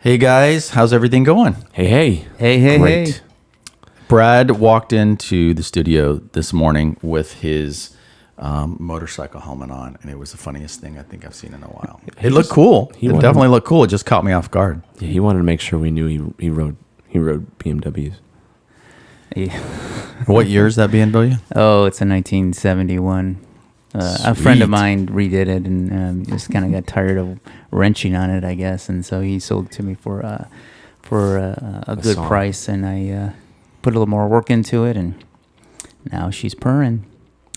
Hey guys, how's everything going? Hey. Great. Brad walked into the studio this morning with his motorcycle helmet on, and it was the funniest thing I think I've seen in a while. It looked cool. It definitely looked cool. It just caught me off guard. Yeah, he wanted to make sure we knew he rode BMWs. Yeah. What year is that BMW? Oh, it's a 1971. A friend of mine redid it and just kind of got tired of wrenching on it, I guess, and so he sold it to me for a good price, and I put a little more work into it, and now she's purring.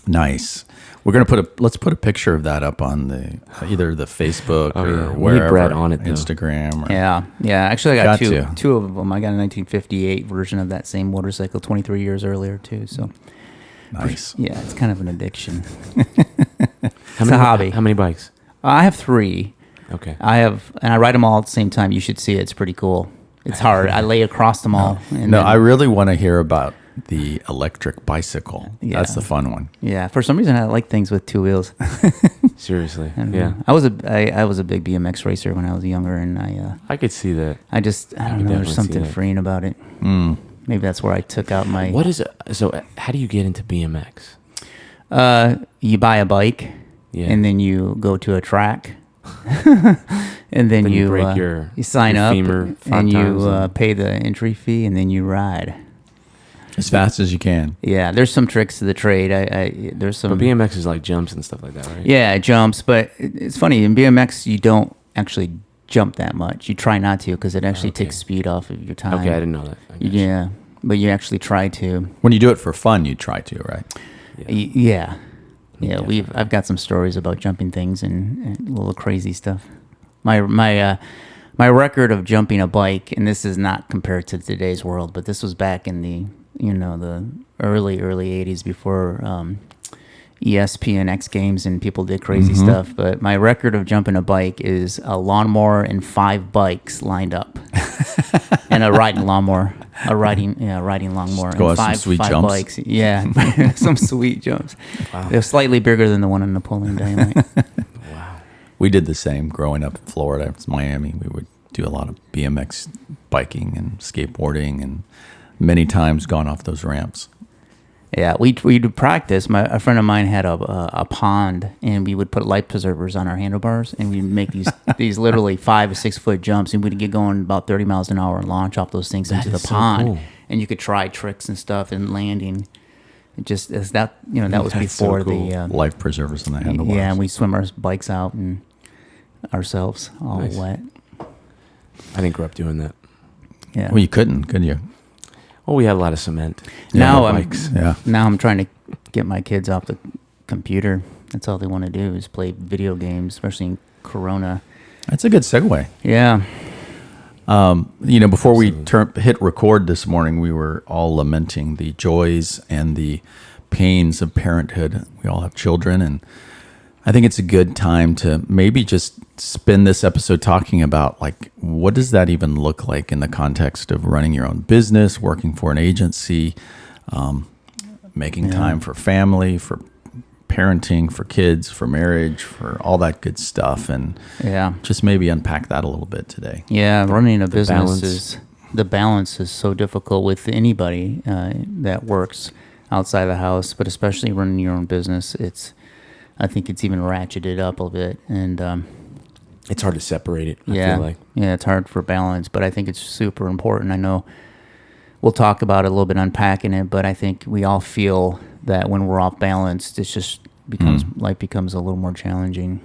Nice. We're gonna let's put a picture of that up on either the Facebook or We need wherever, Brad on it, though. Instagram. Or, Yeah. Actually, I got Got two of them. I got a 1958 version of that same motorcycle 23 years earlier too. So nice. yeah, it's kind of an addiction. It's a hobby. How many bikes? I have 3. Okay. And I ride them all at the same time. You should see it. It's pretty cool. It's hard. I lay across them all. I really want to hear about the electric bicycle. Yeah. That's the fun one. Yeah, for some reason I like things with 2 wheels. Seriously. And, Yeah. I was a big BMX racer when I was younger, and I could see that. I don't know. definitely There's see something that. freeing about it. Maybe that's where I took out my. What is it? So how do you get into BMX? You buy a bike, Yeah. and then you go to a track, and then you you break you sign your up, femur 5 and times you and- pay the entry fee, and then you ride. As fast as you can. Yeah, there's some tricks to the trade. There's some. But BMX is like jumps and stuff like that, right? Yeah, it jumps, but it's funny. In BMX, you don't actually jump that much. You try not to because it actually takes speed off of your time. Okay, I didn't know that. I guess. Yeah, but you actually try to. When you do it for fun, you try to, right? Yeah. Definitely. I've got some stories about jumping things and little crazy stuff. My record of jumping a bike, and this is not compared to today's world, but this was back in the the early 80s before ESPN X Games and people did crazy stuff. But my record of jumping a bike is a lawnmower and 5 bikes lined up, and a riding lawnmower, riding lawnmower, Go and out some sweet five jumps. bikes. Yeah, some sweet jumps. Wow. They're slightly bigger than the one in Napoleon Dynamite. Wow. We did the same growing up in Florida. It's Miami. We would do a lot of BMX biking and skateboarding, and many times gone off those ramps. Yeah, we'd practice. A friend of mine had a pond, and we would put life preservers on our handlebars, and we'd make these literally 5 or 6 foot jumps, and we'd get going about 30 miles an hour and launch off those things into the is so pond, cool. and you could try tricks and stuff and landing. It just is that that was That's so before cool. the Life preservers on the handlebars. yeah, and we swim our bikes out and ourselves all Nice. wet. I didn't grow up doing that. Yeah. Well, you couldn't, could you? Well, we had a lot of cement. Now no I'm bikes. Yeah. Now I'm trying to get my kids off the computer. That's all they want to do is play video games, especially in Corona. That's a good segue. Yeah. Before we hit record this morning, we were all lamenting the joys and the pains of parenthood. We all have children, and I think it's a good time to maybe just spend this episode talking about, like, what does that even look like in the context of running your own business, working for an agency, making time for family, for parenting, for kids, for marriage, for all that good stuff, and Yeah. just maybe unpack that a little bit today. Yeah, running a business balance. the balance is so difficult with anybody that works outside the house, but especially running your own business. I think it's even ratcheted up a bit, and It's hard to separate it, I yeah, feel like. yeah, it's hard for balance, but I think it's super important. I know we'll talk about it a little bit, unpacking it, but I think we all feel that when we're off balance, it's just life becomes a little more challenging.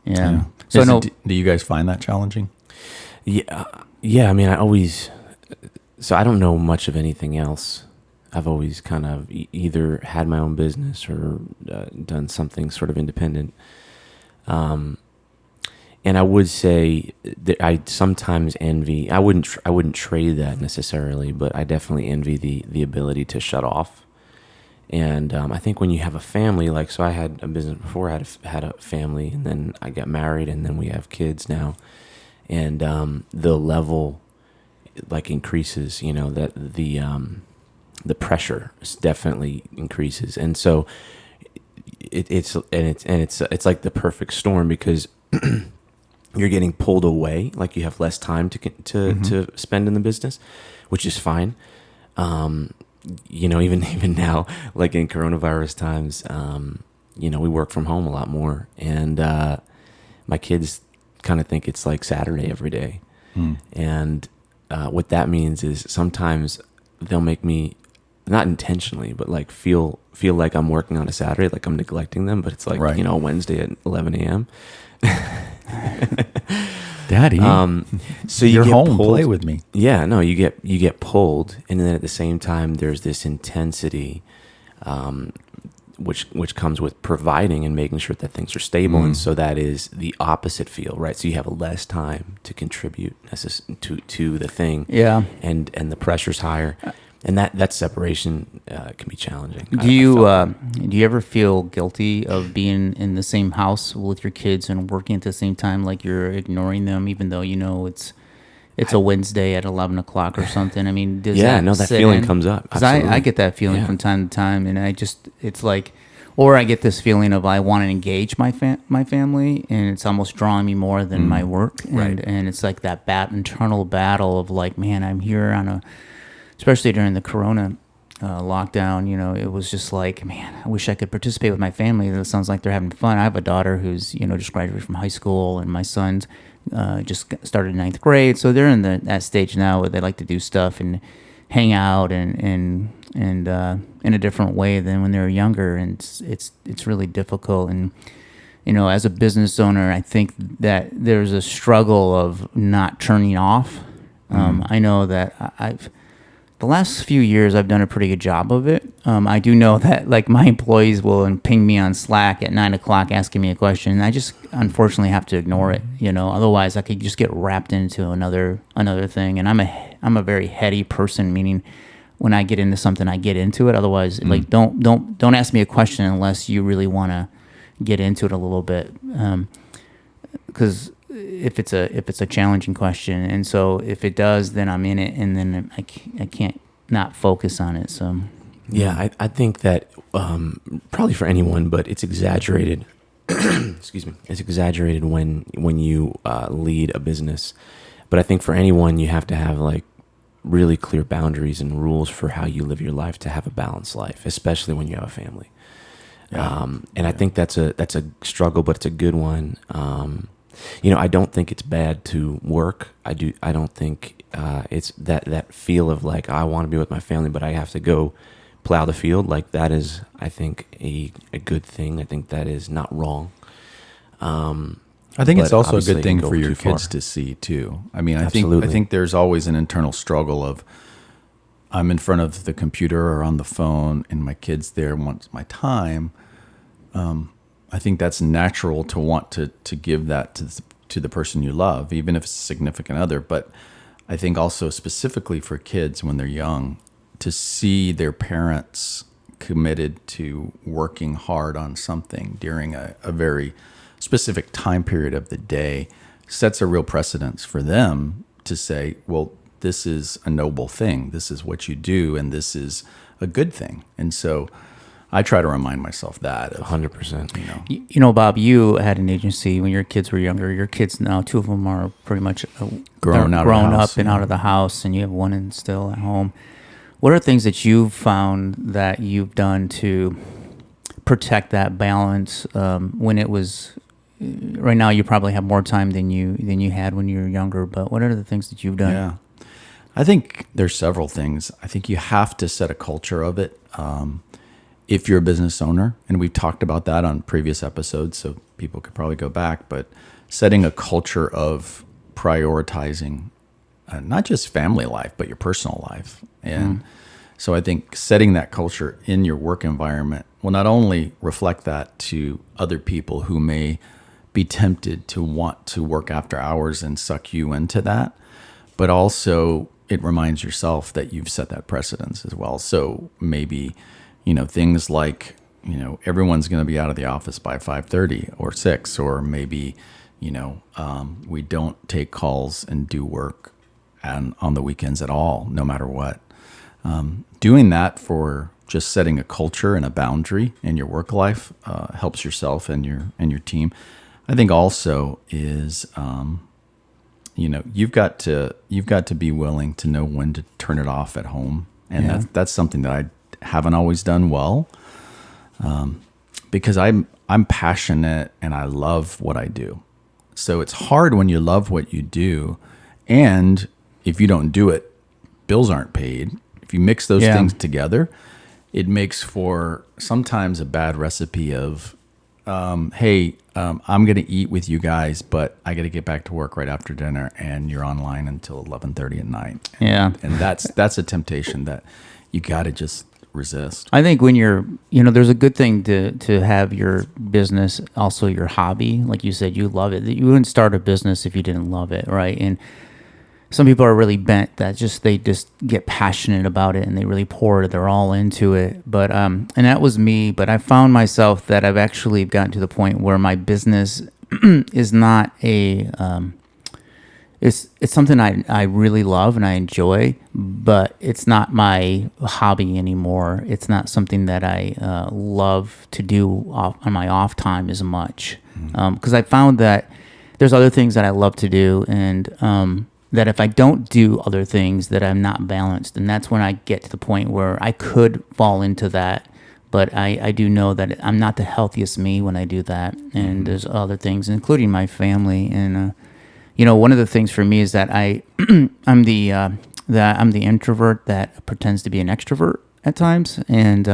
Yeah. So I know. Do you guys find that challenging? Yeah. I mean, so I don't know much of anything else. I've always kind of either had my own business or done something sort of independent. And I would say that I sometimes envy. I wouldn't trade that necessarily, but I definitely envy the ability to shut off. And I think when you have a family, like, so I had a business before, I had a family, and then I got married, and then we have kids now, and the level like increases. That the pressure definitely increases, and so it's like the perfect storm because you're getting pulled away, like you have less time to spend in the business, which is fine. Even now, like in coronavirus times, we work from home a lot more, and my kids kind of think it's like Saturday every day. And what that means is sometimes they'll make me, not intentionally, but like feel like I'm working on a Saturday, like I'm neglecting them, but it's like, Right. Wednesday at 11 a.m. Daddy, So you you're get home. pulled. Play with me. Yeah, no, you get pulled, and then at the same time, there's this intensity, which comes with providing and making sure that things are stable, and so that is the opposite feel, right? So you have less time to contribute to the thing, Yeah. and the pressure's higher, and that separation can be challenging. Do you ever feel guilty of being in the same house with your kids and working at the same time, like you're ignoring them, even though it's a Wednesday at 11 o'clock or something? I mean, does that sit feeling in? comes up. 'Cause I Absolutely. get that feeling Yeah. from time to time, and it's like, or I get this feeling of I want to engage my family, and it's almost drawing me more than my work, Right. and it's like that internal battle of like, man, I'm here especially during the Corona lockdown, it was just like, man, I wish I could participate with my family. It sounds like they're having fun. I have a daughter who's, just graduated from high school, and my son's just started ninth grade. So they're in that stage now where they like to do stuff and hang out and in a different way than when they were younger. And it's really difficult. And, as a business owner, I think that there's a struggle of not turning off. I know that the last few years, I've done a pretty good job of it. I do know that like my employees will ping me on Slack at 9 o'clock asking me a question, and I just unfortunately have to ignore it. Otherwise I could just get wrapped into another thing. And I'm a very heady person, meaning when I get into something, I get into it. Otherwise, like don't ask me a question unless you really want to get into it a little bit, because if it's a challenging question, and so if it does, then I'm in it, and then I can't not focus on it. So Yeah, I think that probably for anyone, but it's exaggerated. Excuse me. It's exaggerated when you lead a business. But I think for anyone, you have to have like really clear boundaries and rules for how you live your life to have a balanced life, especially when you have a family. Yeah. And I think that's a struggle, but it's a good one. I don't think it's bad to work. I don't think it's that feel of like, I want to be with my family, but I have to go plow the field. Like that is, I think, a good thing. I think that is not wrong. I think it's But also a obviously good it thing can go for your too far. kids to see too. I mean, I Absolutely. think there's always an internal struggle of I'm in front of the computer or on the phone, and my kid's there wants my time. I think that's natural to want to give that to the person you love, even if it's a significant other. But I think also specifically for kids when they're young, to see their parents committed to working hard on something during a very specific time period of the day sets a real precedence for them to say, well, this is a noble thing. This is what you do, and this is a good thing. And so I try to remind myself that. 100%. Bob, you had an agency when your kids were younger. Your kids now, two of them are pretty much Grown they're out of the grown house, up and yeah. out of the house, and you have one still at home. What are things that you've found that you've done to protect that balance when it was? Right now, you probably have more time than you had when you were younger. But what are the things that you've done? Yeah. I think there's several things. I think you have to set a culture of it. If you're a business owner, and we've talked about that on previous episodes, so people could probably go back, but setting a culture of prioritizing not just family life, but your personal life. And so I think setting that culture in your work environment will not only reflect that to other people who may be tempted to want to work after hours and suck you into that, but also it reminds yourself that you've set that precedence as well. So maybe, things like, everyone's going to be out of the office by 5:30 or 6, or maybe, we don't take calls and do work on the weekends at all, no matter what. Doing that for just setting a culture and a boundary in your work life helps yourself and your team. I think also is, you've got to be willing to know when to turn it off at home, and Yeah. that's something that I haven't always done well, because I'm passionate and I love what I do. So it's hard when you love what you do, and if you don't do it, bills aren't paid. If you mix those Yeah. things together, it makes for sometimes a bad recipe of, hey, I'm going to eat with you guys, but I got to get back to work right after dinner, and you're online until 11:30 at night. Yeah. And that's a temptation that you got to just resist. I think when you're, there's a good thing to have your business also your hobby. Like you said, you love it. You wouldn't start a business if you didn't love it, right? And some people are really bent that they just get passionate about it and they really pour it. They're all into it. But and that was me. But I found myself that I've actually gotten to the point where my business is not a it's something I really love and I enjoy, but it's not my hobby anymore. It's not something that I love to do on my off time as much, because I found that there's other things that I love to do, and that if I don't do other things, that I'm not balanced, and that's when I get to the point where I could fall into that. But I do know that I'm not the healthiest me when I do that, and there's other things, including my family, and one of the things for me is that I'm the introvert that pretends to be an extrovert at times, and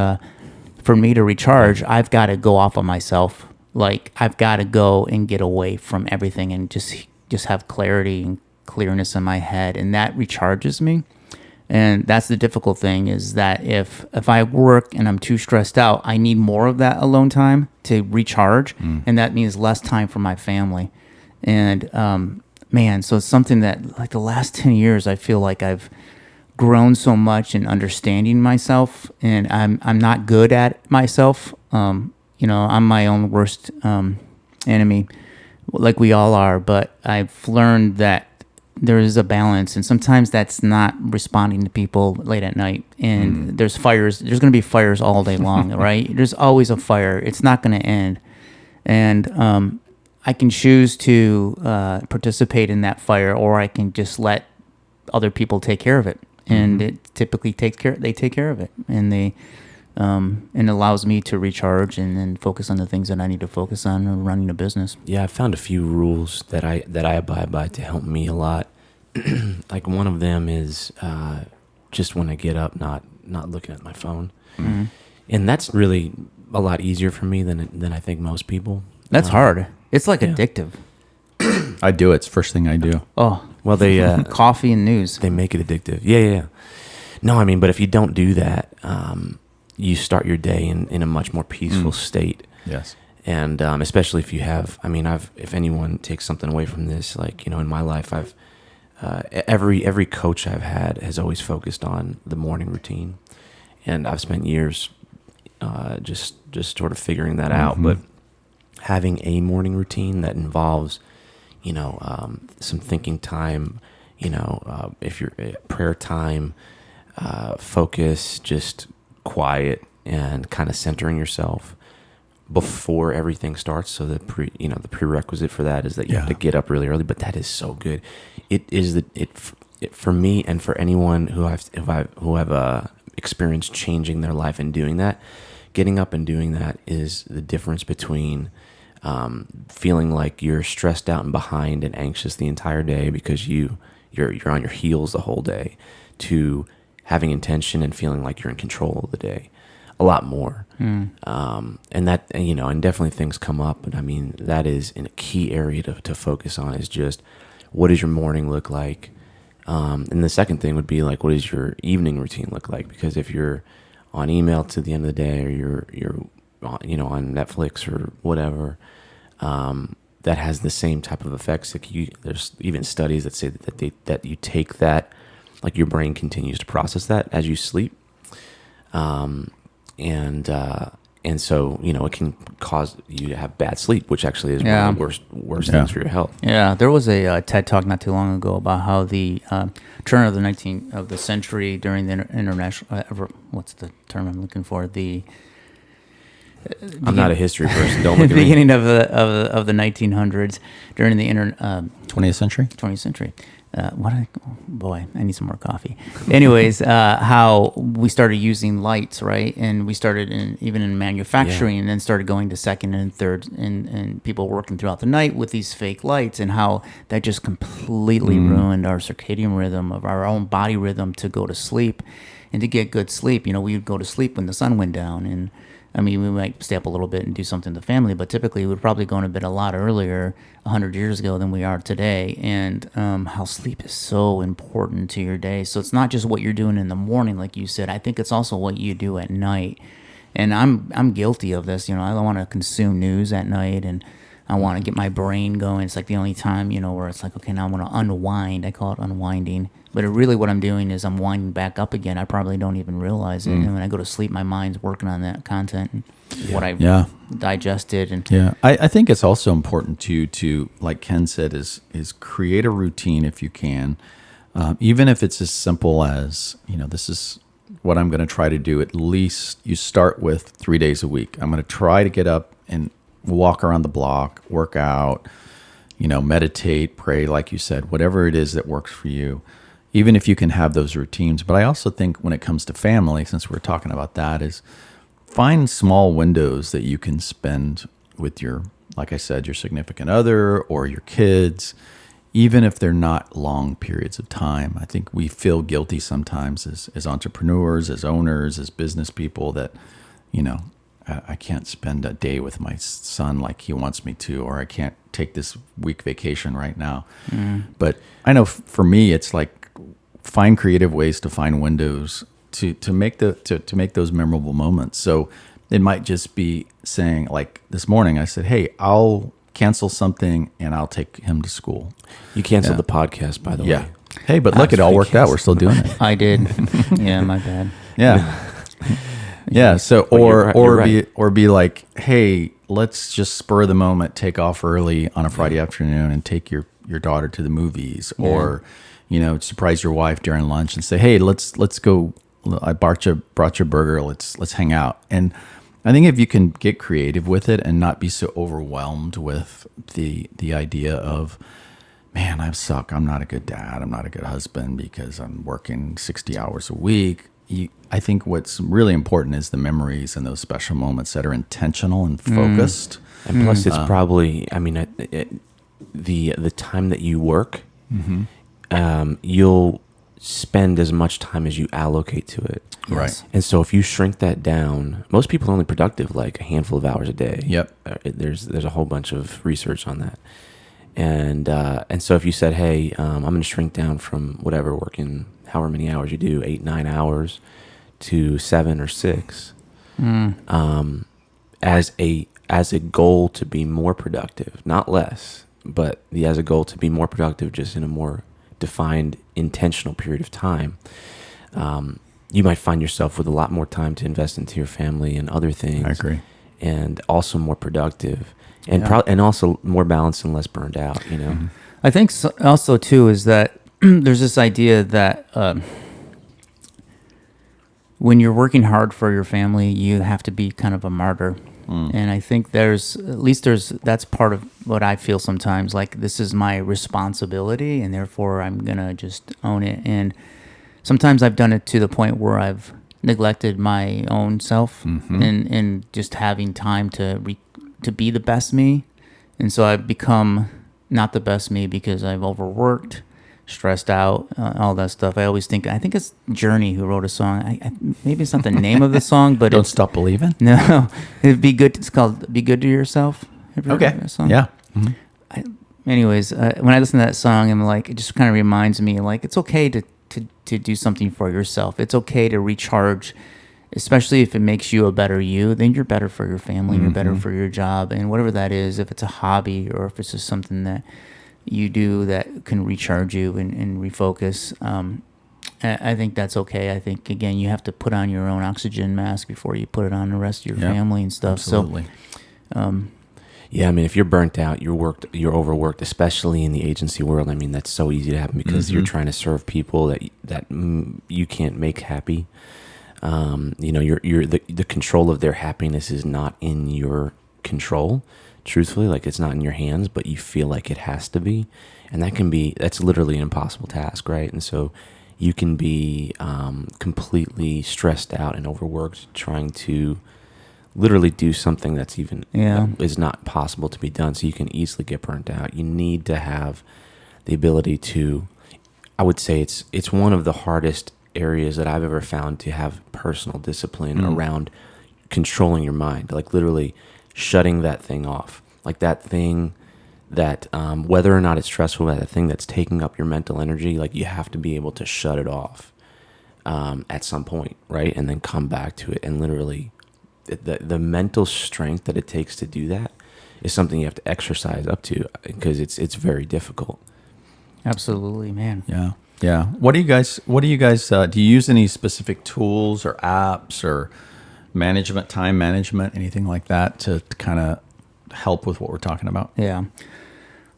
for me to recharge, I've got to go off on myself. Like I've got to go and get away from everything and just have clarity and clearness in my head, and that recharges me. And that's the difficult thing, is that if I work and I'm too stressed out, I need more of that alone time to recharge, and that means less time for my family. And man, so it's something that like the last 10 years, I feel like I've grown so much in understanding myself, and I'm not good at myself. I'm my own worst enemy, like we all are. But I've learned that there is a balance, and sometimes that's not responding to people late at night. And there's fires. There's going to be fires all day long, right? There's always a fire. It's not going to end, and I can choose to participate in that fire, or I can just let other people take care of it. And it typically they take care of it, and and allows me to recharge and then focus on the things that I need to focus on in running a business. Yeah, I found a few rules that I abide by to help me a lot. Like one of them is just when I get up, not looking at my phone, and that's really a lot easier for me than I think most people. That's hard. It's like addictive. I do it. It's the first thing I do. Oh, Well, they coffee and news. they make it addictive. Yeah. No, I mean, but if you don't do that, you start your day in a much more peaceful state. Yes. And especially if you have, if anyone takes something away from this, like, in my life, I've every coach I've had has always focused on the morning routine, and I've spent years just sort of figuring that out. But having a morning routine that involves, some thinking time, if you're prayer time, focus, just quiet and kind of centering yourself before everything starts. So the prerequisite for that is that you have to get up really early, but that is so good. It is it for me, and for anyone who have experienced changing their life and doing that. Getting up and doing that is the difference between feeling like you're stressed out and behind and anxious the entire day because you're on your heels the whole day, to having intention and feeling like you're in control of the day a lot more. And that, and definitely things come up, but that is in a key area to focus on, is just what does your morning look like? And the second thing would be like, what does your evening routine look like? Because if you're on email to the end of the day, or you're on Netflix or whatever, that has the same type of effects. Like there's even studies that say that you take that, like your brain continues to process that as you sleep, and so it can cause you to have bad sleep, which actually is one of the worst things for your health. Yeah, there was a TED talk not too long ago about how the turn of the century during the international what's the term I'm looking for, the I'm not a history person. Don't the look at me. beginning of the 1900s, during the 20th century. 20th century. Boy, I need some more coffee. Anyways, how we started using lights, right? And we started even in manufacturing, and then started going to second and third, and people working throughout the night with these fake lights, and how that just completely ruined our circadian rhythm of our own body rhythm to go to sleep, and to get good sleep. We would go to sleep when the sun went down, and I mean, we might stay up a little bit and do something to the family, but typically we're probably going to bed a lot earlier 100 years ago than we are today. And how sleep is so important to your day. So it's not just what you're doing in the morning, like you said. I think it's also what you do at night. And I'm guilty of this. I don't want to consume news at night, and I want to get my brain going. It's like the only time, where it's like, okay, now I want to unwind. I call it unwinding. But really what I'm doing is I'm winding back up again. I probably don't even realize it. And when I go to sleep, my mind's working on that content and what I digested. And I think it's also important to like Ken said, is create a routine if you can. Even if it's as simple as, this is what I'm going to try to do. At least you start with 3 days a week. I'm going to try to get up and walk around the block, work out, meditate, pray, like you said, whatever it is that works for you. Even if you can have those routines. But I also think when it comes to family, since we're talking about that, is find small windows that you can spend with your, like I said, your significant other or your kids, even if they're not long periods of time. I think we feel guilty sometimes as entrepreneurs, as owners, as business people that, I can't spend a day with my son like he wants me to, or I can't take this week vacation right now. But I know for me, it's like, find creative ways to find windows to make to make those memorable moments. So it might just be saying, like this morning, I said, "Hey, I'll cancel something and I'll take him to school." You canceled the podcast, by the way. Hey, but look, it all worked out. We're still doing it. I did. Yeah, my bad. Yeah. So You're right. be like, "Hey, let's just spur of the moment, take off early on a Friday afternoon and take your daughter to the movies," or surprise your wife during lunch and say, "Hey, let's go. I brought you a burger. Let's hang out." And I think if you can get creative with it and not be so overwhelmed with the idea of, man, I suck. I'm not a good dad. I'm not a good husband because I'm working 60 hours a week. I think what's really important is the memories and those special moments that are intentional and focused. And plus, it's probably, the time that you work, you'll spend as much time as you allocate to it. Right. And so if you shrink that down, most people are only productive like a handful of hours a day. Yep. There's a whole bunch of research on that. And so if you said, hey, I'm going to shrink down from whatever, working however many hours you do, 8-9 hours to 7 or 6, as a goal to be more productive, not less, but as a goal to be more productive, just in a more defined, intentional period of time, you might find yourself with a lot more time to invest into your family and other things. I agree. And also more productive, and and also more balanced and less burned out. I think also too is that there's this idea that when you're working hard for your family, you have to be kind of a martyr. And I think that's part of what I feel sometimes, like this is my responsibility and therefore I'm going to just own it. And sometimes I've done it to the point where I've neglected my own self and just having time to be the best me. And so I've become not the best me because I've overworked, stressed out, all that stuff. I think it's Journey who wrote a song. Maybe it's not the name of the song, but Don't Stop Believing. No, it'd be good. It's called "Be Good to Yourself." Have you heard that song? Yeah. Anyways, when I listen to that song, I'm like, it just kind of reminds me, like, it's okay to do something for yourself. It's okay to recharge, especially if it makes you a better you. Then you're better for your family. You're better for your job, and whatever that is. If it's a hobby or if it's just something that you do that can recharge you and refocus, I think that's okay. I think, again, you have to put on your own oxygen mask before you put it on the rest of your family and stuff. Absolutely. So, yeah, I mean, if you're burnt out, you're overworked, especially in the agency world. I mean, that's so easy to happen because you're trying to serve people that you can't make happy. The control of their happiness is not in your control, truthfully, like it's not in your hands, but you feel like it has to be. And that's literally an impossible task, right? And so you can be completely stressed out and overworked trying to literally do something that is not possible to be done. So you can easily get burnt out. You need to have the ability to, I would say it's one of the hardest areas that I've ever found to have personal discipline around controlling your mind, like literally shutting that thing off, like that thing that whether or not it's stressful, that thing that's taking up your mental energy, like you have to be able to shut it off at some point, right? And then come back to it. And literally the mental strength that it takes to do that is something you have to exercise up to, because it's very difficult. Absolutely, man. Yeah. Yeah. What do you guys do you use any specific tools or apps or time management, anything like that to kind of help with what we're talking about? Yeah.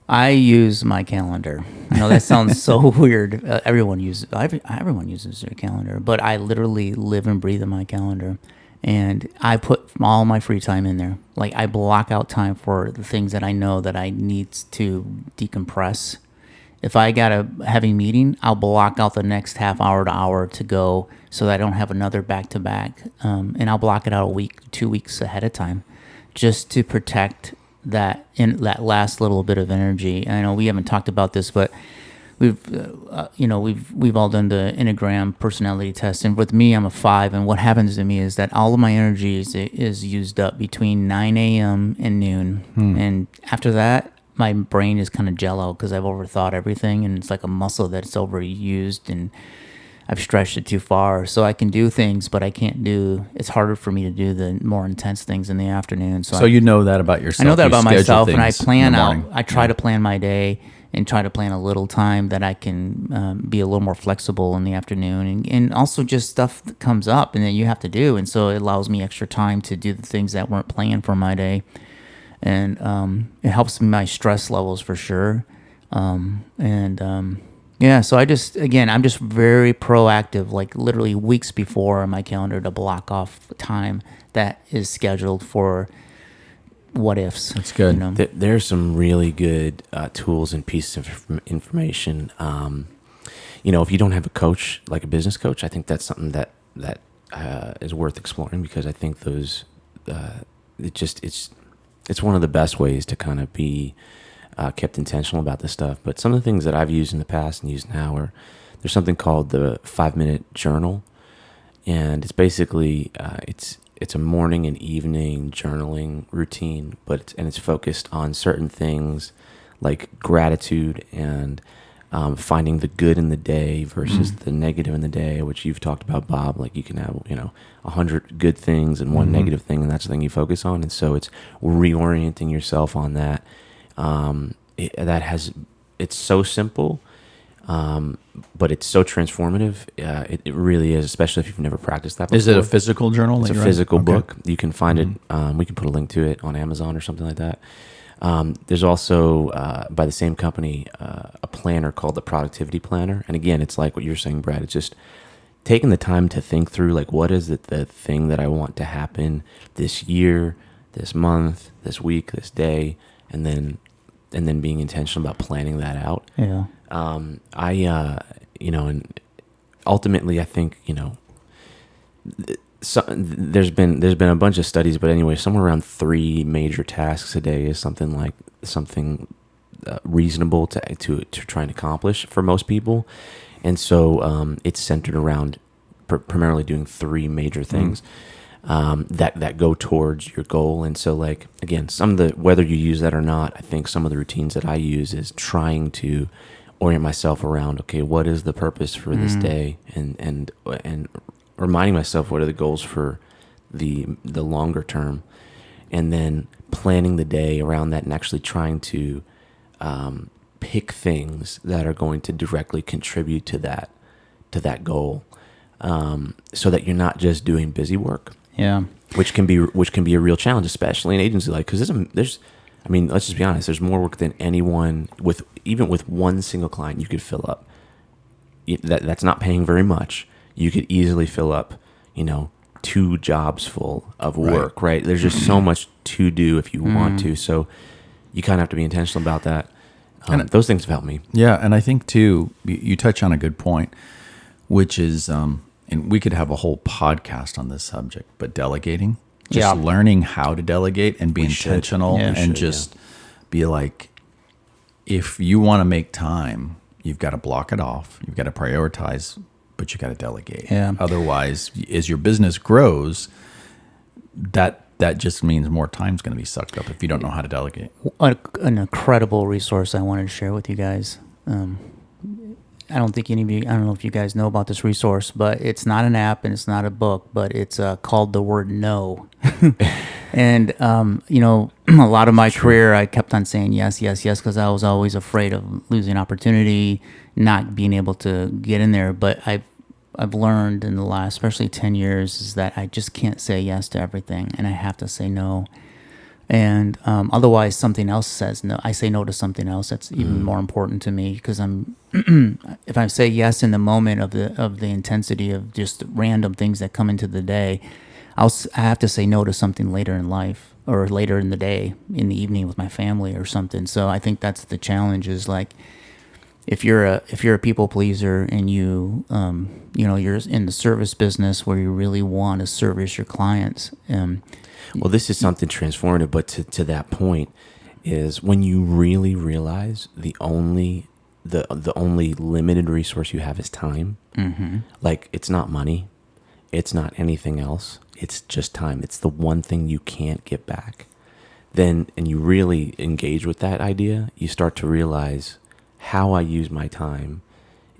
I use my calendar. I know that sounds so weird. Everyone uses their calendar, but I literally live and breathe in my calendar, and I put all my free time in there. Like I block out time for the things that I know that I need to decompress. If I got a heavy meeting, I'll block out the next half hour to hour to go so that I don't have another back-to-back. And I'll block it out a week, 2 weeks ahead of time just to protect that last little bit of energy. And I know we haven't talked about this, but we've all done the Enneagram personality test. And with me, I'm a 5. And what happens to me is that all of my energy is used up between 9 a.m. and noon. And after that, my brain is kind of jello because I've overthought everything, and it's like a muscle that's overused, and I've stretched it too far. So I can do things, but it's harder for me to do the more intense things in the afternoon. So you know that about yourself. I know that about myself, and I plan out. morning. I try to plan my day and try to plan a little time that I can be a little more flexible in the afternoon, and also just stuff that comes up and that you have to do. And so it allows me extra time to do the things that weren't planned for my day. And it helps my stress levels for sure. So I'm just very proactive, like literally weeks before on my calendar to block off time that is scheduled for what ifs. That's good. There's some really good tools and pieces of information. If you don't have a coach, like a business coach, I think that's something that is worth exploring, because I think those, it's one of the best ways to kind of be kept intentional about this stuff. But some of the things that I've used in the past and use now there's something called the 5-minute journal, and it's basically it's a morning and evening journaling routine, and it's focused on certain things like gratitude and finding the good in the day versus the negative in the day, which you've talked about, Bob. Like you can have 100 good things and one negative thing, and that's the thing you focus on. And so it's reorienting yourself on that. It's so simple, but it's so transformative. It really is, especially if you've never practiced that before. Is it a physical journal? It's a physical book. You can find it. We can put a link to it on Amazon or something like that. There's also, by the same company, a planner called the Productivity Planner. And again, it's like what you're saying, Brad. It's just taking the time to think through, like, what is it, the thing that I want to happen this year, this month, this week, this day, and then being intentional about planning that out. Yeah. And ultimately, I think, there's been a bunch of studies, but anyway, somewhere around 3 major tasks a day is something reasonable to try and accomplish for most people. And so it's centered around primarily doing 3 major things that go towards your goal. And so, like, again, whether you use that or not, I think some of the routines that I use is trying to orient myself around, okay, what is the purpose for this day, and reminding myself what are the goals for the longer term, and then planning the day around that, and actually trying to pick things that are going to directly contribute to that goal, so that you're not just doing busy work. Yeah, which can be a real challenge, especially in agency, like, because let's just be honest. There's more work than anyone even with one single client you could fill up. That's not paying very much. You could easily fill up, 2 jobs full of work, right? There's just so much to do if you want to. So you kind of have to be intentional about that. Those things have helped me. Yeah, and I think too, you touch on a good point, which is, and we could have a whole podcast on this subject, but delegating, just learning how to delegate and be intentional and just be like, if you want to make time, you've got to block it off. You've got to prioritize, but you got to delegate. Yeah. Otherwise, as your business grows, that just means more time's going to be sucked up if you don't know how to delegate. An incredible resource I wanted to share with you guys. I don't think any of you, I don't know if you guys know about this resource, but it's not an app and it's not a book, but it's called The Word No. And, a lot of my career, I kept on saying yes, because I was always afraid of losing opportunity, not being able to get in there. But I've learned in the last, especially 10 years, is that I just can't say yes to everything, and I have to say no. And otherwise, something else says no. I say no to something else that's even more important to me, because if I say yes in the moment of the intensity of just random things that come into the day, I have to say no to something later in life or later in the day, in the evening with my family or something. So I think that's the challenge. Is like, if you're a people pleaser and you're in the service business where you really want to service your clients. Well, this is something transformative, but to that point is when you really realize the only limited resource you have is time. Mm-hmm. Like, it's not money, it's not anything else. It's just time. It's the one thing you can't get back. And you really engage with that idea, you start to realize how I use my time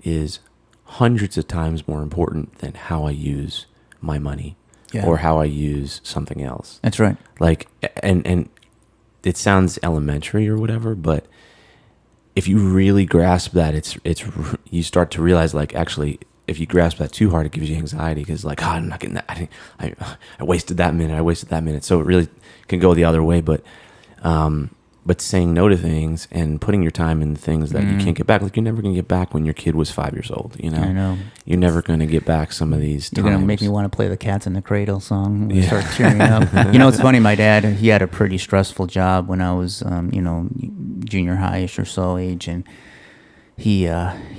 is hundreds of times more important than how I use my money or how I use something else. That's right. Like, and it sounds elementary or whatever, but if you really grasp that, it's you start to realize, like, actually, if you grasp that too hard, it gives you anxiety, because like, I'm not getting that. I wasted that minute. So it really can go the other way. But saying no to things and putting your time in things that you can't get back, like, you're never going to get back when your kid was 5 years old. I know. You're never going to get back some of these times. You're going to make me want to play the Cats in the Cradle song when we start cheering up. It's funny. My dad, he had a pretty stressful job when I was, junior high-ish or so age, and he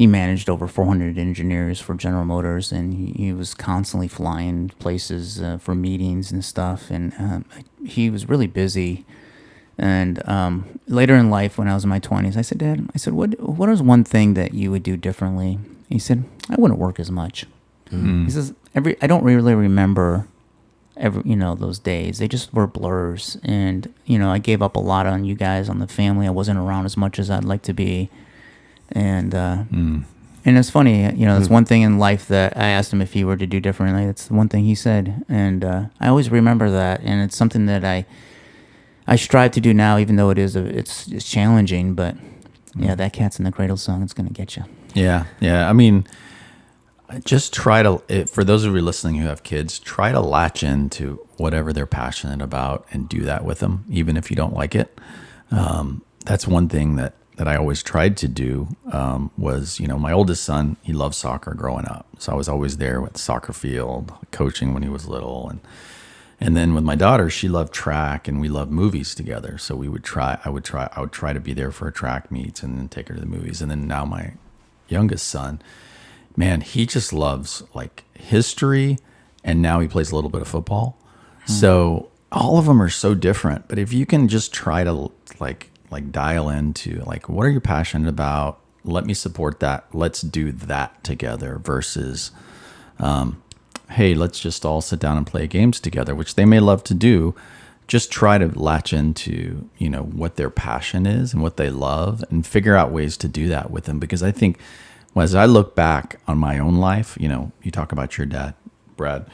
managed over 400 engineers for General Motors, and he was constantly flying places for meetings and stuff, and he was really busy. And later in life, when I was in my 20s, I said, Dad, what is one thing that you would do differently? He said, I wouldn't work as much. He says, I don't really remember those days. They just were blurs. And, I gave up a lot on you guys, on the family. I wasn't around as much as I'd like to be. And it's funny, it's one thing in life that I asked him if he were to do differently. It's the one thing he said. And I always remember that. And it's something that I strive to do now, even though it's challenging. But that Cats in the Cradle song, it's going to get you. Yeah. I mean, just try to, for those of you listening who have kids, try to latch into whatever they're passionate about and do that with them, even if you don't like it. That's one thing that I always tried to do, was, my oldest son, he loved soccer growing up. So I was always there with the soccer field, coaching when he was little. And then with my daughter, she loved track, and we loved movies together. So I would try to be there for her track meets and then take her to the movies. And then now my youngest son, man, he just loves like history, and now he plays a little bit of football. So all of them are so different. But if you can just try to like dial into like, what are you passionate about? Let me support that. Let's do that together versus, hey, let's just all sit down and play games together, which they may love to do. Just try to latch into, what their passion is and what they love, and figure out ways to do that with them. Because I think as I look back on my own life, you talk about your dad, Brad,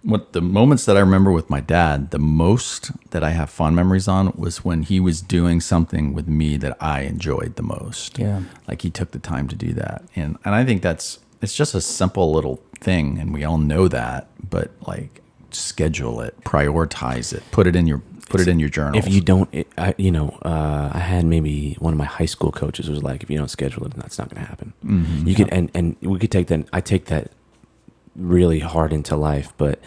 what the moments that I remember with my dad, the most that I have fond memories on was when he was doing something with me that I enjoyed the most. Yeah. Like, he took the time to do that. And I think it's just a simple little thing, and we all know that, but like, schedule it, prioritize it, put it in your journal. If you don't, I had maybe one of my high school coaches was like, if you don't schedule it, that's not going to happen. Mm-hmm. You can, and we could take that. I take that really hard into life. But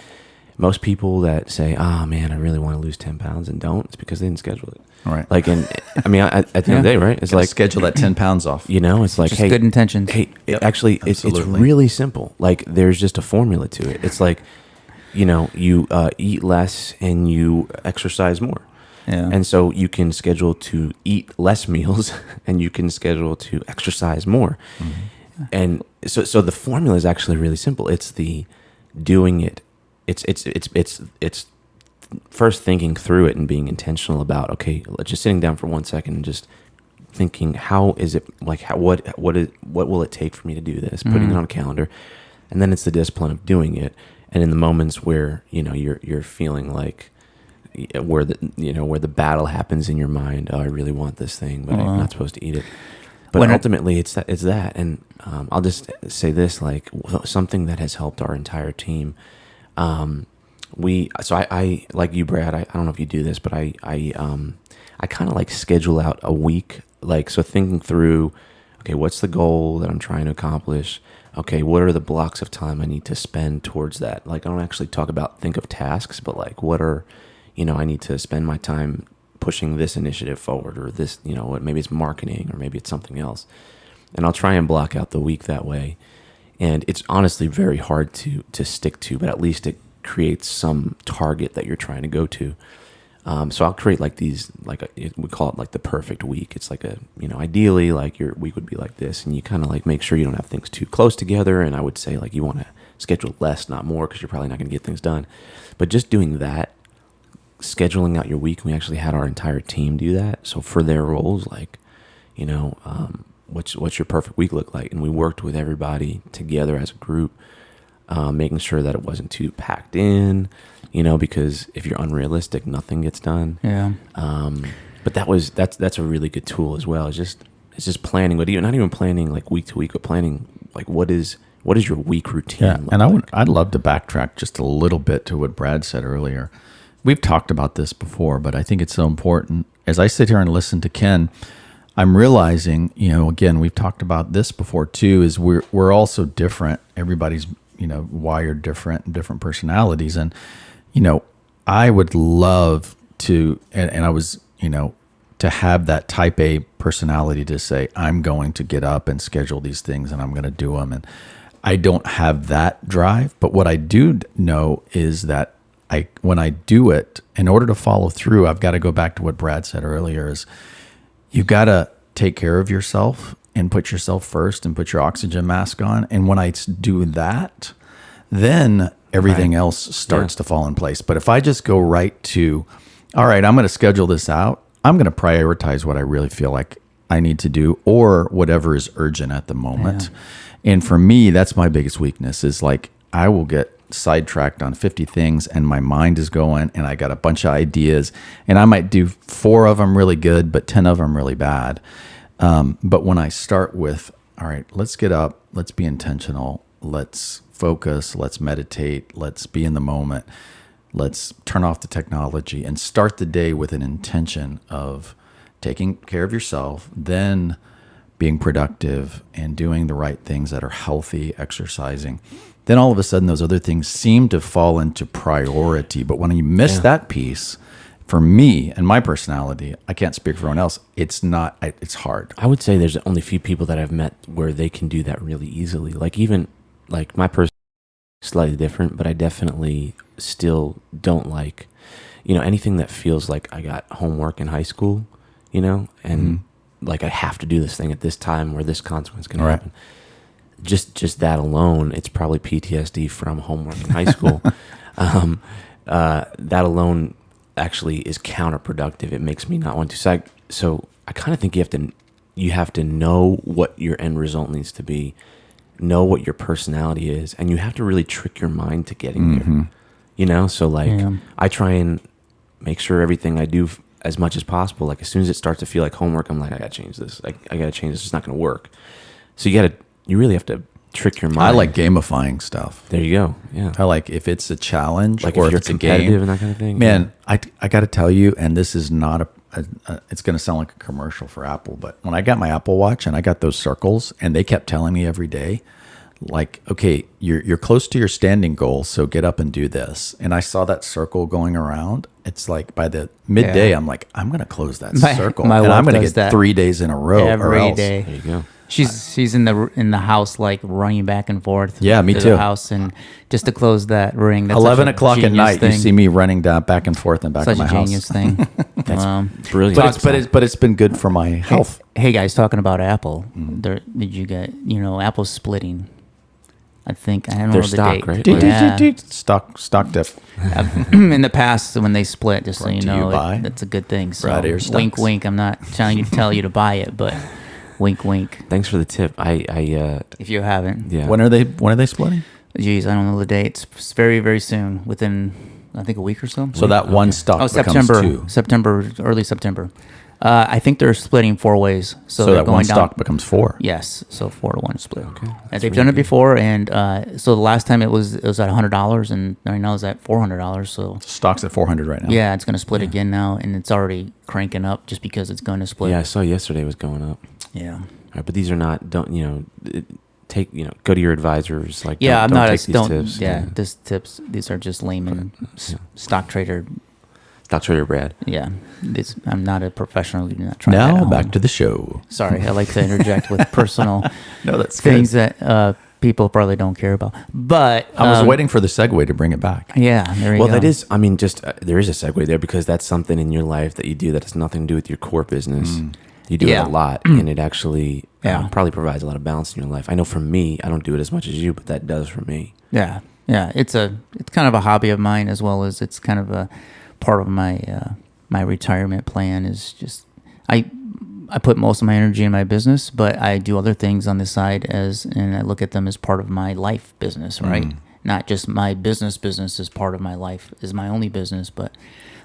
most people that say, "Oh man, I really want to lose 10 pounds," and don't, it's because they didn't schedule it. All right. Like, and I mean, at the end of the day, right? It's Gotta like schedule that 10 pounds off. it's like, Just hey, good intentions. Hey, Yep, actually, it's absolutely. really simple. Like, there's just a formula to it. It's like, you eat less and you exercise more. Yeah. And so you can schedule to eat less meals and you can schedule to exercise more. Mm-hmm. And so the formula is actually really simple. It's the doing it. It's first thinking through it and being intentional about, okay, just sitting down for 1 second and just thinking, how is it, like, what will it take for me to do this? Putting it on a calendar. And then it's the discipline of doing it. And in the moments where, you're feeling like, where the battle happens in your mind, oh, I really want this thing, but I'm not supposed to eat it. But ultimately, it's that. And I'll just say this, like, something that has helped our entire team. I like you, Brad. I don't know if you do this, but I kind of like schedule out a week. Like, so thinking through, okay, what's the goal that I'm trying to accomplish? Okay, what are the blocks of time I need to spend towards that? Like, I don't actually think of tasks, but like, what are, I need to spend my time pushing this initiative forward, or this, maybe it's marketing, or maybe it's something else. And I'll try and block out the week that way. And it's honestly very hard to stick to, but at least it creates some target that you're trying to go to. So I'll create like these, we call it like the perfect week. It's like ideally like your week would be like this, and you kind of like make sure you don't have things too close together. And I would say like you want to schedule less, not more, because you're probably not going to get things done. But just doing that, scheduling out your week, we actually had our entire team do that. So for their roles, like, what's your perfect week look like? And we worked with everybody together as a group, making sure that it wasn't too packed in, because if you're unrealistic, nothing gets done. Yeah. But that's a really good tool as well. It's just planning, but not even planning like week to week, but planning like what is your week routine. Yeah, look and like? I'd love to backtrack just a little bit to what Brad said earlier. We've talked about this before, but I think it's so important. As I sit here and listen to Ken, I'm realizing, again, we've talked about this before too, is we're all so different. Everybody's, wired different personalities. And, I would love to, and I was, to have that type A personality to say, I'm going to get up and schedule these things and I'm going to do them. And I don't have that drive. But what I do know is that when I do it, in order to follow through, I've got to go back to what Brad said earlier, is you've got to take care of yourself and put yourself first and put your oxygen mask on. And when I do that, then everything else starts to fall in place. But if I just go right to, all right, I'm going to schedule this out, I'm going to prioritize what I really feel like I need to do, or whatever is urgent at the moment. Yeah. And for me, that's my biggest weakness, is like I will get sidetracked on 50 things and my mind is going and I got a bunch of ideas and I might do 4 of them really good, but 10 of them really bad. But when I start with, all right, let's get up, let's be intentional, let's focus, let's meditate, let's be in the moment, let's turn off the technology and start the day with an intention of taking care of yourself, then being productive and doing the right things that are healthy, exercising, then all of a sudden those other things seem to fall into priority. But when you miss that piece, for me and my personality, I can't speak for everyone else, it's hard. I would say there's only a few people that I've met where they can do that really easily. Like even like my person is slightly different, but I definitely still don't like, anything that feels like I got homework in high school, and like I have to do this thing at this time where this consequence can happen. Just that alone, it's probably PTSD from homework in high school. That alone actually is counterproductive. It makes me not want to. So I kind of think you have to know what your end result needs to be, know what your personality is, and you have to really trick your mind to getting there. So like I try and make sure everything I do as much as possible, like as soon as it starts to feel like homework, I'm like, I gotta change this. I gotta change this. It's not gonna work. So you really have to trick your mind. I like gamifying stuff. There you go. Yeah. I like if it's a challenge, like or if you're it's a competitive game and that kind of thing. Man, I got to tell you, and this is not it's going to sound like a commercial for Apple, but when I got my Apple Watch and I got those circles and they kept telling me every day, like, okay, you're close to your standing goal, so get up and do this. And I saw that circle going around. It's like by the midday, Yeah. I'm like, I'm going to close that My- circle, my and I'm wife going to does get that 3 days in a row or every else. day. There you go. She's in the house like running back and forth. Yeah, me to too. The house and just to close that ring. That's 11 such a o'clock at genius night, you thing. see me running down back and forth and back Such of my a genius house. thing. That's brilliant. But it's been good for my health. Hey guys, talking about Apple, Mm-hmm. did you get Apple's splitting? I think I don't know Their the stock, date. right? Yeah. Stock dip. In the past, when they split, just so Brought you to you know, by that's a good thing. So Brad Air wink, Stocks. wink. I'm not trying to tell you to buy it, but wink, wink. Thanks for the tip. If you haven't, Yeah. When are they splitting? geez, I don't know the date. It's very, very soon. Within, I think, a week or so. So that one stock Oh, becomes two. early September. I think they're splitting 4 ways. So, So they're that going one down. stock becomes 4. Yes, so 4-1 split. Okay, And that's they've really done it good. before, and so the last time it was at $100, and right now it's at $400. So Stock's at 400 right now. yeah, it's going to split again now, and it's already cranking up just because it's going to split. Yeah, I saw yesterday it was going up. Yeah. All right, but these are not. Take go to your advisors. Like Yeah, I'm don't not take a these don't. tips. Yeah, this tips. These are just layman stock trader. Dr. Your Brad. Yeah, I'm not a professional. Do not try that Now at back home. to the show. Sorry, I like to interject with personal No, that's things good. that people probably don't care about. But I was waiting for the segue to bring it back. Yeah, there you Well, go. that is. I mean, just there is a segue there because that's something in your life that you do that has nothing to do with your core business. You do Yeah. it a lot, and it actually Yeah. probably provides a lot of balance in your life. I know for me, I don't do it as much as you, but that does for me. Yeah, it's kind of a hobby of mine, as well as it's kind of a part of my my retirement plan. Is just I put most of my energy in my business, but I do other things on the side and I look at them as part of my life business, right? Not just my business is part of my life, is my only business, but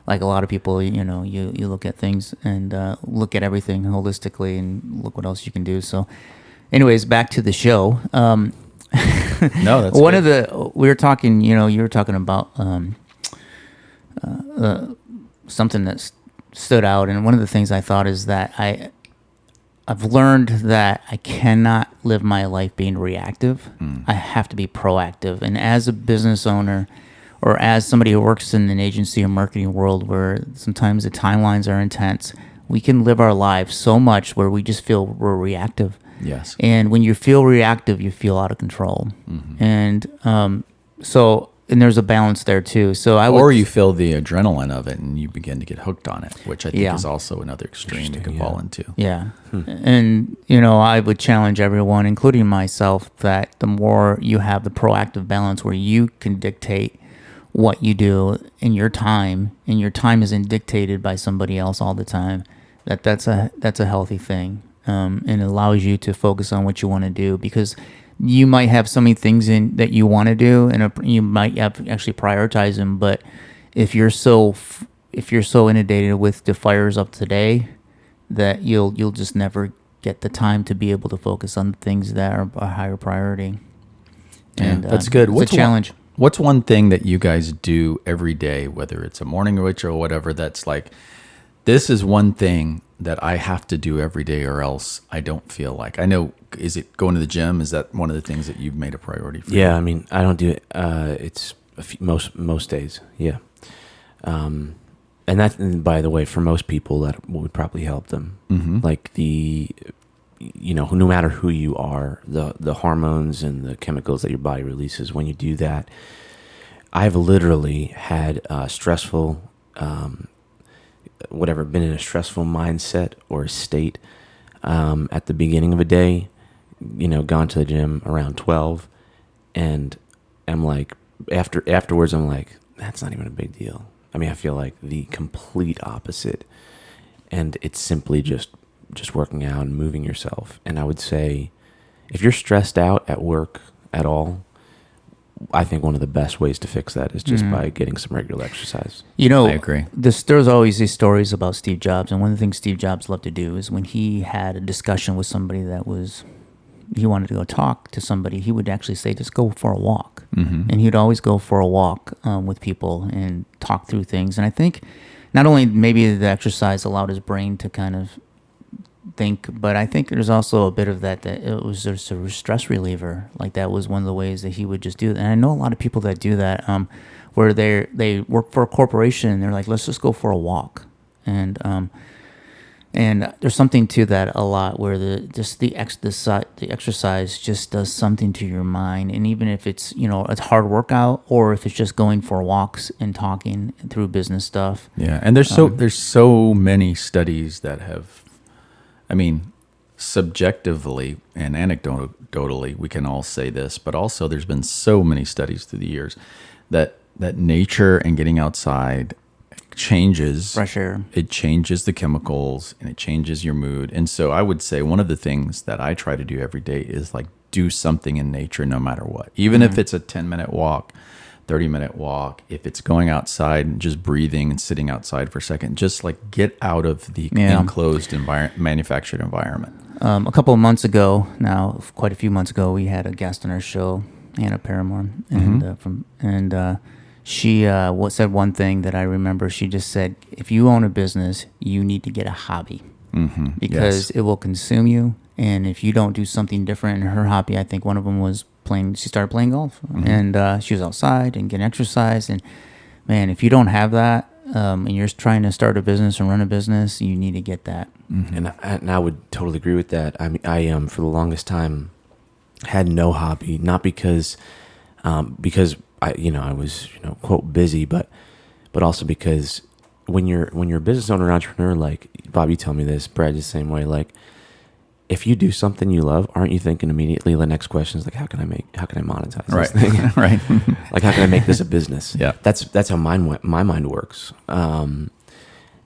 like a lot of people, you look at things and look at everything holistically and look what else you can do. So anyways, back to the show. No, that's One good. of the we were talking, you were talking about something that stood out, and one of the things I thought is that I've learned that I cannot live my life being reactive. I have to be proactive, and as a business owner, or as somebody who works in an agency or marketing world, where sometimes the timelines are intense, we can live our lives so much where we just feel we're reactive. Yes. And when you feel reactive, you feel out of control. And and there's a balance there too. So Or you feel the adrenaline of it and you begin to get hooked on it, which I think Yeah. is also another extreme you can yeah. fall into. Yeah. And, I would challenge everyone, including myself, that the more you have the proactive balance where you can dictate what you do in your time, and your time isn't dictated by somebody else all the time, that's a healthy thing. And it allows you to focus on what you want to do, because you might have so many things in that you want to do, and you might have actually prioritize them. But if you're so inundated with the fires of today, that you'll just never get the time to be able to focus on things that are a higher priority. And That's good. It's a challenge. What's one thing that you guys do every day, whether it's a morning ritual or whatever, that's like, this is one thing that I have to do every day or else I don't feel like. I know, is it going to the gym? Is that one of the things that you've made a priority for? Yeah, I mean, I don't do it. It's most days. Yeah, and that, by the way, for most people, that would probably help them. Like no matter who you are, the hormones and the chemicals that your body releases when you do that. I've literally had stressful, been in a stressful mindset or state at the beginning of a day. Gone to the gym around 12, and I'm like, afterwards, I'm like, that's not even a big deal. I mean, I feel like the complete opposite, and it's simply just working out and moving yourself. And I would say, if you're stressed out at work at all, I think one of the best ways to fix that is just by getting some regular exercise. I agree. There's always these stories about Steve Jobs, and one of the things Steve Jobs loved to do is when he had a discussion with somebody he wanted to go talk to somebody, he would actually say, just go for a walk. And he'd always go for a walk with people and talk through things. And I think not only maybe the exercise allowed his brain to kind of but I think there's also a bit of that it was just a stress reliever. Like that was one of the ways that he would just do that. And I know a lot of people that do that, where they work for a corporation and they're like, let's just go for a walk, and there's something to that a lot, where the exercise just does something to your mind, and even if it's a hard workout, or if it's just going for walks and talking through business stuff. Yeah, and there's so many studies that have, I mean, subjectively and anecdotally, we can all say this, but also there's been so many studies through the years that nature and getting outside changes Fresh air. It changes the chemicals and it changes your mood. And so I would say one of the things that I try to do every day is like do something in nature no matter what. Even if it's a 10-minute walk, 30-minute walk, if it's going outside and just breathing and sitting outside for a second, just like get out of the enclosed manufactured environment. A couple of months ago now, quite a few months ago, we had a guest on our show, Anna Paramore, and she said one thing that I remember. She just said, if you own a business, you need to get a hobby, because it will consume you. And if you don't do something different, in her hobby, I think one of them was she started playing golf, and she was outside and getting exercise. And man, if you don't have that, and you're trying to start a business and run a business, you need to get that. And I would totally agree with that. I mean, I for the longest time had no hobby, not because I was quote busy, but also because when you're a business owner, entrepreneur, like Bob, you tell me this, Brad, the same way. Like if you do something you love, aren't you thinking immediately the next question is like, how can I monetize this thing? Right. Like how can I make this a business? Yeah. That's how my mind works.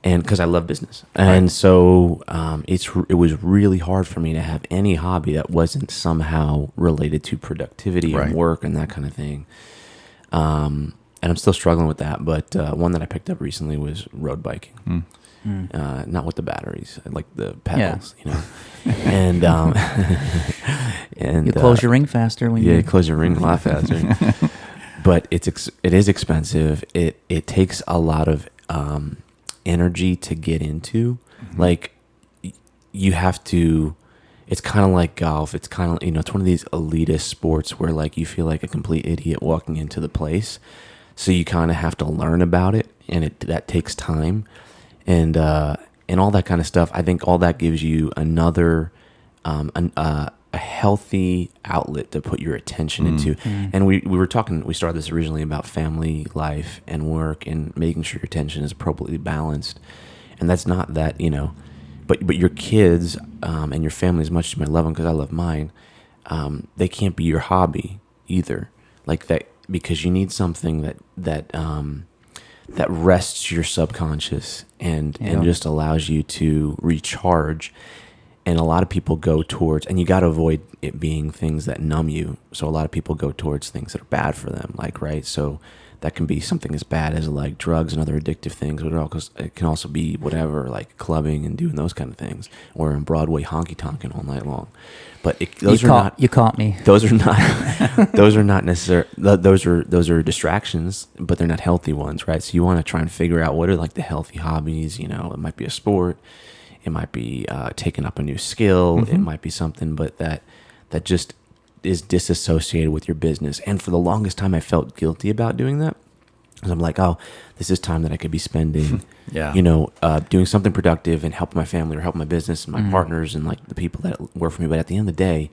And because I love business, and so it was really hard for me to have any hobby that wasn't somehow related to productivity and work and that kind of thing. And I'm still struggling with that, but one that I picked up recently was road biking. Not with the batteries, like the pedals, and and you close your ring faster when you close your ring a lot faster. But it is expensive. It takes a lot of energy to get into. Like you have to. It's kind of like golf. It's kind of it's one of these elitist sports where like you feel like a complete idiot walking into the place. So you kind of have to learn about it, and that takes time, and all that kind of stuff. I think all that gives you another a healthy outlet to put your attention into. And we started this originally about family life and work and making sure your attention is appropriately balanced. And that's not that, but your kids and your family, as much as you might love them, because I love mine, they can't be your hobby either. Like that, because you need something that rests your subconscious and just allows you to recharge. And a lot of people go towards, and you got to avoid it being things that numb you. So a lot of people go towards things that are bad for them, like, right? So that can be something as bad as like drugs and other addictive things, but it can also be whatever, like clubbing and doing those kind of things, or in Broadway honky tonking all night long. But you caught me. Those are not necessarily, those are distractions, but they're not healthy ones, right? So you want to try and figure out what are like the healthy hobbies. It might be a sport. It might be taking up a new skill. It might be something, but that just is disassociated with your business. And for the longest time, I felt guilty about doing that, because I'm like, oh, this is time that I could be spending, doing something productive and helping my family or helping my business and my partners and like the people that work for me. But at the end of the day,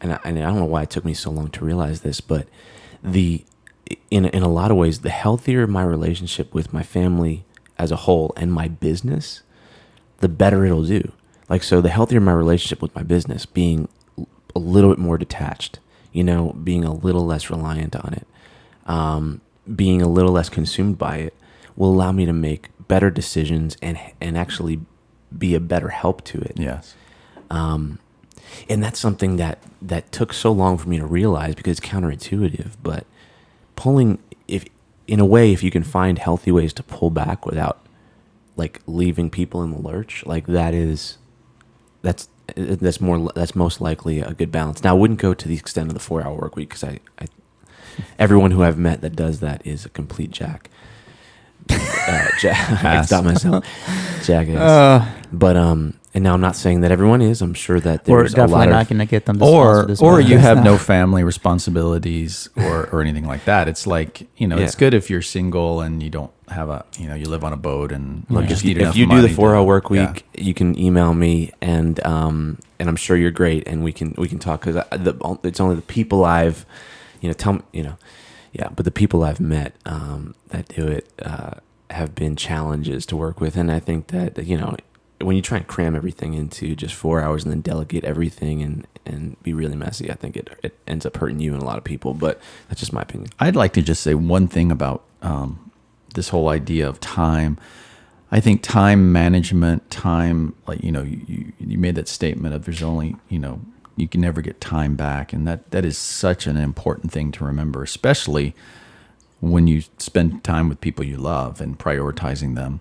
and I don't know why it took me so long to realize this, but in a lot of ways, the healthier my relationship with my family as a whole and my business, the better it'll do. Like, so the healthier my relationship with my business, being a little bit more detached, being a little less reliant on it, being a little less consumed by it, will allow me to make better decisions and actually be a better help to it. Yes. And that's something that took so long for me to realize, because it's counterintuitive, but if you can find healthy ways to pull back without like leaving people in the lurch, like that's most likely a good balance. Now, I wouldn't go to the extent of the 4-hour work week, because I everyone who I've met that does that is a complete jack. I stopped myself. Jackass. But And now I'm not saying that everyone is. I'm sure that We're there's a lot definitely not of going to get them to sponsor this. Or you podcast have now. no family responsibilities or anything like that. It's like, it's good if you're single and you don't have you live on a boat and look. just If you, need enough if you do the money 4-hour to- work week, yeah. you can email me, and I'm sure you're great, and we can talk, because it's only the people I've but the people I've met that do it have been challenges to work with, and I think that when you try and cram everything into just 4 hours and then delegate everything and be really messy, I think it ends up hurting you and a lot of people. But that's just my opinion. I'd like to just say one thing about this whole idea of time. I think time management, like, you made that statement of there's only, you can never get time back. And that is such an important thing to remember, especially when you spend time with people you love and prioritizing them.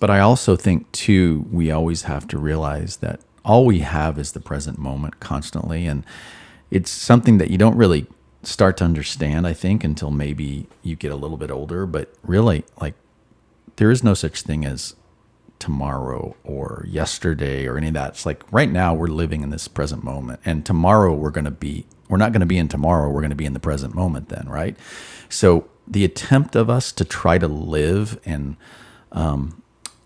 But I also think, too, we always have to realize that all we have is the present moment constantly. And it's something that you don't really start to understand, I think, until maybe you get a little bit older. But really, like, there is no such thing as tomorrow or yesterday or any of that. It's like right now we're living in this present moment. And tomorrow we're not going to be in tomorrow. We're going to be in the present moment then, right? So the attempt of us to try to live and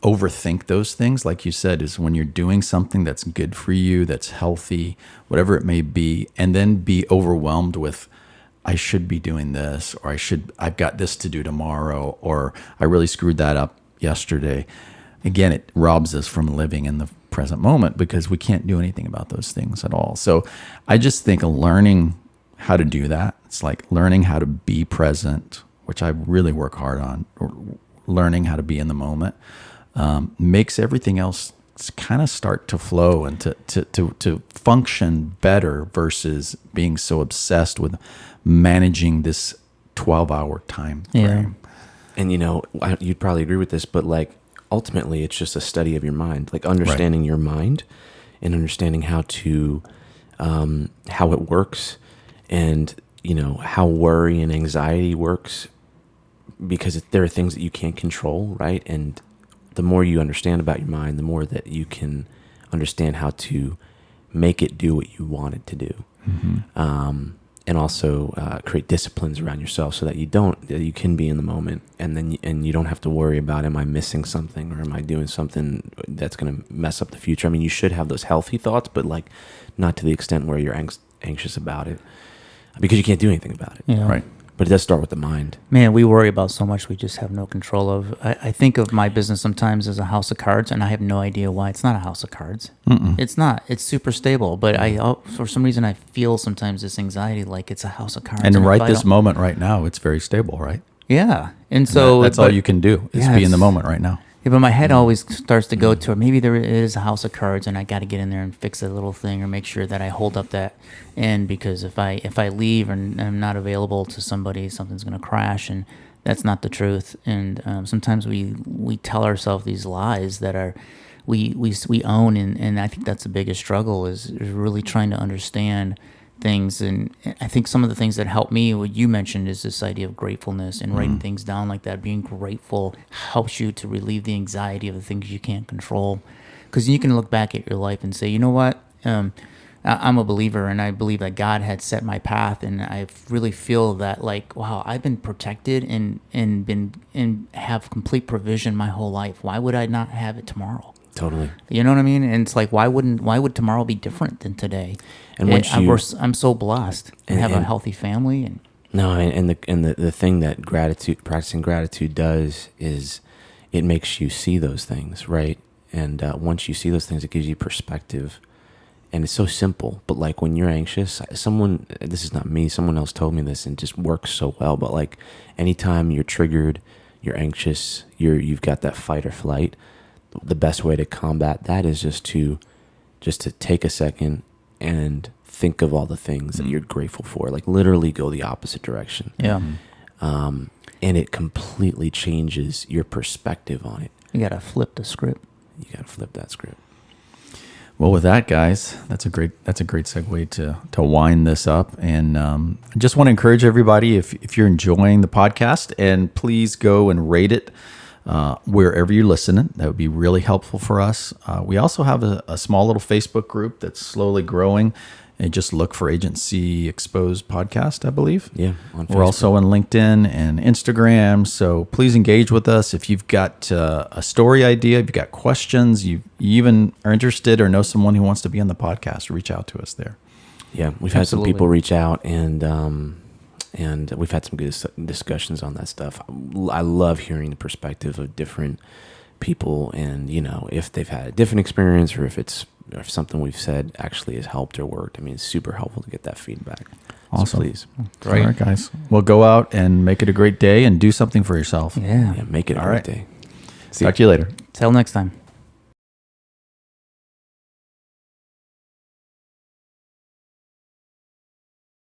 overthink those things, like you said, is when you're doing something that's good for you, that's healthy, whatever it may be, and then be overwhelmed with, I should be doing this, or I've got this to do tomorrow, or I really screwed that up yesterday. Again, it robs us from living in the present moment because we can't do anything about those things at all. So I just think learning how to do that, it's like learning how to be present, which I really work hard on, or learning how to be in the moment, makes everything else kind of start to flow and to function better versus being so obsessed with managing this 12-hour time frame. And you'd probably agree with this, but like ultimately it's just a study of your mind, like understanding your mind and understanding how it works, and how worry and anxiety works, because there are things that you can't control, right? And the more you understand about your mind, the more that you can understand how to make it do what you want it to do. Mm-hmm. And also create disciplines around yourself so that you can be in the moment, and you don't have to worry about, am I missing something, or am I doing something that's going to mess up the future? I mean, you should have those healthy thoughts, but like not to the extent where you're anxious about it, because you can't do anything about it. Yeah. Right. But it does start with the mind. Man, we worry about so much we just have no control of. I think of my business sometimes as a house of cards, and I have no idea why. It's not a house of cards. It's not. It's super stable. But for some reason, I feel sometimes this anxiety like it's a house of cards. And right if I this don't- moment right now, it's very stable, right? Yeah. And so that's all you can do is be in the moment right now. Yeah, but my head always starts to go to, maybe there is a house of cards, and I got to get in there and fix a little thing, or make sure that I hold up that end, because if I leave and I'm not available to somebody, something's going to crash, and that's not the truth. And sometimes we tell ourselves these lies that are we own, and I think that's the biggest struggle is really trying to understand things. And I think some of the things that help me, what you mentioned, is this idea of gratefulness and writing things down like that. Being grateful helps you to relieve the anxiety of the things you can't control, because you can look back at your life and say, you know what, I'm a believer, and I believe that God had set my path, and I really feel that, like, wow, I've been protected and have complete provision my whole life. Why would I not have it tomorrow? Totally. You know what I mean? And it's like, why would tomorrow be different than today? And once I'm so blessed and have a healthy family. And the thing that practicing gratitude does is it makes you see those things, right? And once you see those things, it gives you perspective. And it's so simple, but like when you're anxious, this is not me, someone else told me this, and it just works so well. But like anytime you're triggered, you're anxious, you've got that fight or flight, the best way to combat that is just to take a second and think of all the things that you're grateful for. Like literally go the opposite direction. yeah, And it completely changes your perspective on it. you got to flip the script. You got to flip that script. Well, with that, guys, that's a great segue to wind this up. And I just want to encourage everybody, if you're enjoying the podcast, and please go and rate it wherever you listen. That would be really helpful for us. We also have a small little Facebook group that's slowly growing. And just look for Agency Exposed Podcast, I believe. Yeah, on We're also on LinkedIn and Instagram. So please engage with us. If you've got a story idea, if you've got questions, you even are interested or know someone who wants to be on the podcast, reach out to us there. Yeah, we've had some people reach out, and we've had some good discussions on that stuff. I love hearing the perspective of different people, and if they've had a different experience, or if something we've said actually has helped or worked. I mean, it's super helpful to get that feedback. Awesome. So please. Great. All right, guys. Well, go out and make it a great day and do something for yourself. Yeah. Make it a great day. Talk to you later. Till next time.